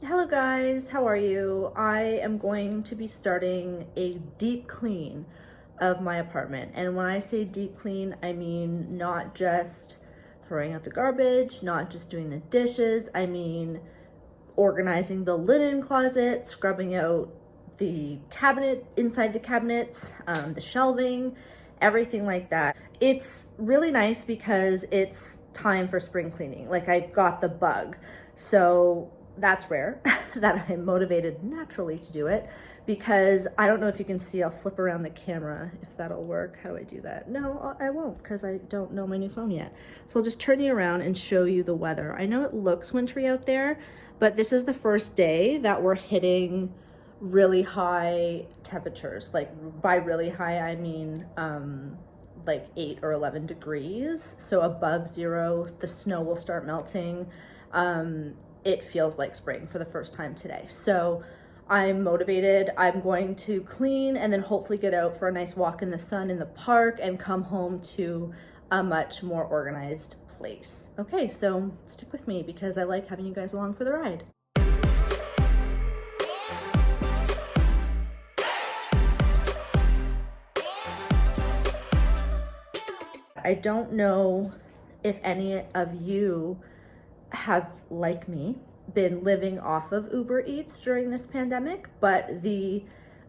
Hello guys, how are you? I am going to be starting a deep clean of my apartment. And when I say deep clean, I mean not just throwing out the garbage, not just doing the dishes. I mean organizing the linen closet, scrubbing out the cabinet, inside the cabinets, the shelving, everything like that. It's really nice because it's time for spring cleaning. Like I've got the bug. So that's rare that I'm motivated naturally to do it, because I don't know if you can see, I'll flip around the camera if that'll work. How do I do that? No, I won't, because I don't know my new phone yet. So I'll just turn you around and show you the weather. I know it looks wintry out there, but this is the first day that we're hitting really high temperatures. Like by really high, I mean like 8 or 11 degrees. So above zero, the snow will start melting. It feels like spring for the first time today. So I'm motivated. I'm going to clean and then hopefully get out for a nice walk in the sun in the park and come home to a much more organized place. Okay, so stick with me because I like having you guys along for the ride. I don't know if any of you have, like me, been living off of Uber Eats during this pandemic, but the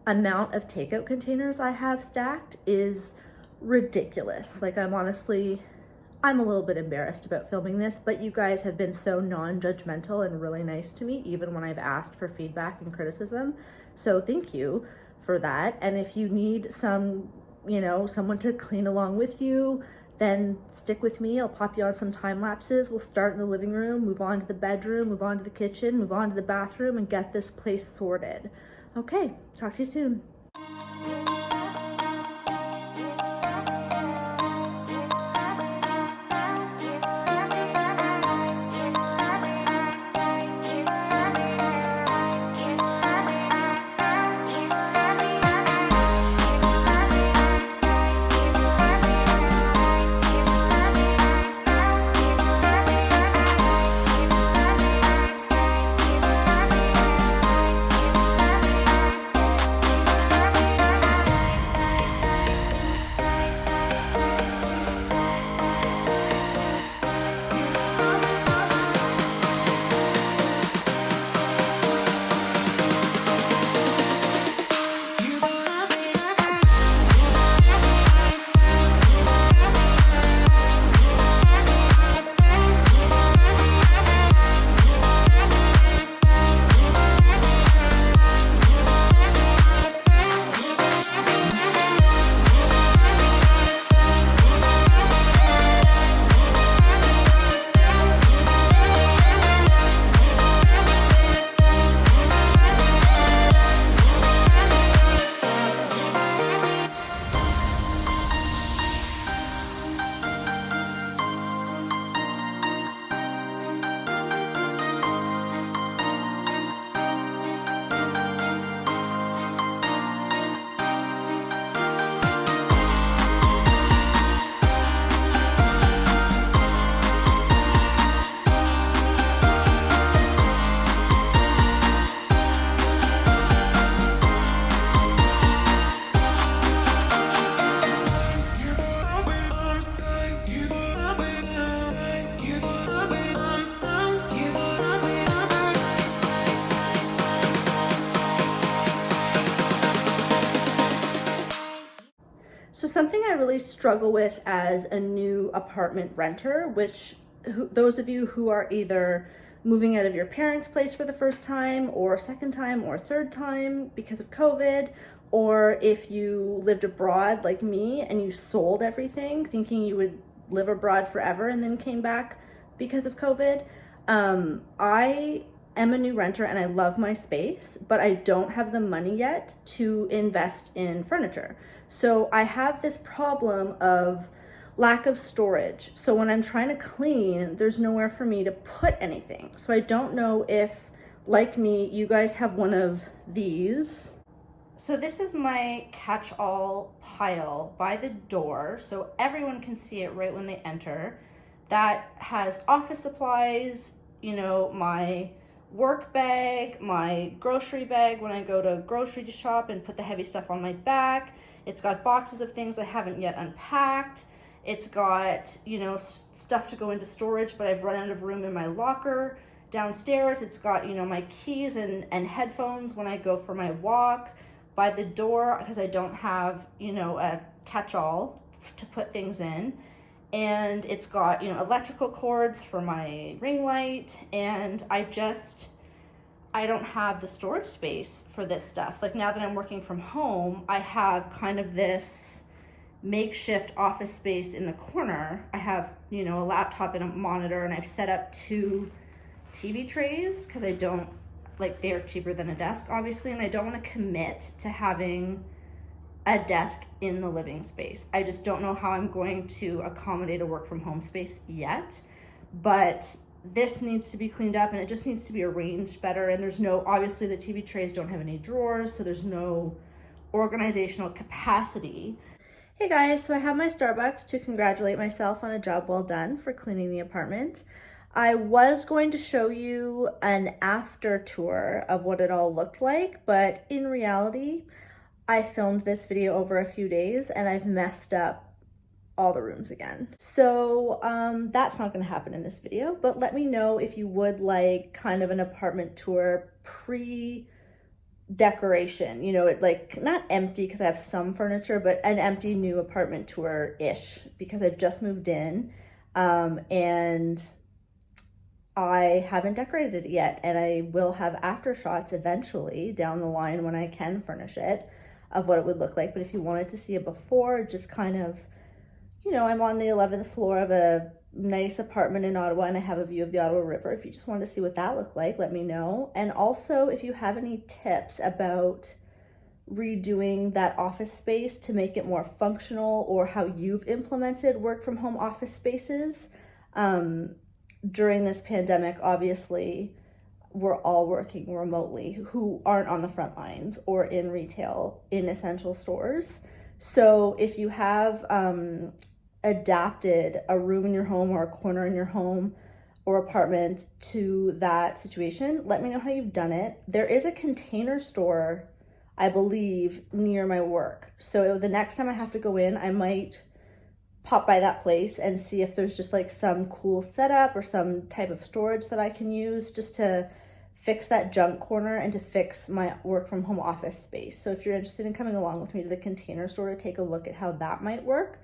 amount of takeout containers I have stacked is ridiculous. Like I'm a little bit embarrassed about filming this, but you guys have been so non-judgmental and really nice to me, even when I've asked for feedback and criticism. So thank you for that. And if you need someone to clean along with you, then stick with me. I'll pop you on some time lapses. We'll start in the living room, move on to the bedroom, move on to the kitchen, move on to the bathroom, and get this place sorted. Okay, talk to you soon. So something I really struggle with as a new apartment renter, which those of you who are either moving out of your parents' place for the first time or second time or third time because of COVID, or if you lived abroad like me and you sold everything thinking you would live abroad forever and then came back because of COVID. I am a new renter and I love my space, but I don't have the money yet to invest in furniture. So I have this problem of lack of storage. So when I'm trying to clean, there's nowhere for me to put anything. So I don't know if, like me, you guys have one of these. So this is my catch-all pile by the door, so everyone can see it right when they enter. That has office supplies, my work bag, my grocery bag when I go to grocery shop and put the heavy stuff on my back. It's got boxes of things I haven't yet unpacked. It's got, you know, stuff to go into storage, but I've run out of room in my locker. Downstairs, it's got, you know, my keys and headphones when I go for my walk. By the door, because I don't have, you know, a catch-all to put things in. And it's got, you know, electrical cords for my ring light. And I don't have the storage space for this stuff. Like now that I'm working from home, I have kind of this makeshift office space in the corner. I have, you know, a laptop and a monitor, and I've set up 2 TV trays because I don't, like, they're cheaper than a desk, obviously, and I don't want to commit to having a desk in the living space. I just don't know how I'm going to accommodate a work from home space yet, but this needs to be cleaned up and it just needs to be arranged better. And there's no, obviously the TV trays don't have any drawers, so there's no organizational capacity. Hey guys, so I have my Starbucks to congratulate myself on a job well done for cleaning the apartment. I was going to show you an after tour of what it all looked like, but in reality, I filmed this video over a few days and I've messed up all the rooms again. So that's not gonna happen in this video, but let me know if you would like kind of an apartment tour pre-decoration, you know, it like not empty because I have some furniture, but an empty new apartment tour-ish because I've just moved in and I haven't decorated it yet, and I will have after shots eventually down the line when I can furnish it of what it would look like. But if you wanted to see a before, just kind of, you know, I'm on the 11th floor of a nice apartment in Ottawa and I have a view of the Ottawa River. If you just wanted to see what that looked like, let me know. And also if you have any tips about redoing that office space to make it more functional, or how you've implemented work from home office spaces, during this pandemic, obviously, we're all working remotely who aren't on the front lines or in retail in essential stores. So if you have adapted a room in your home or a corner in your home or apartment to that situation, let me know how you've done it. There is a Container Store, I believe, near my work. So the next time I have to go in, I might pop by that place and see if there's just like some cool setup or some type of storage that I can use just to fix that junk corner and to fix my work from home office space. So if you're interested in coming along with me to the Container Store to take a look at how that might work,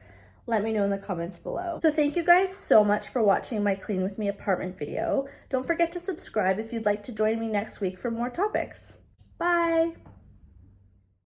let me know in the comments below. So thank you guys so much for watching my Clean With Me apartment video. Don't forget to subscribe if you'd like to join me next week for more topics. Bye.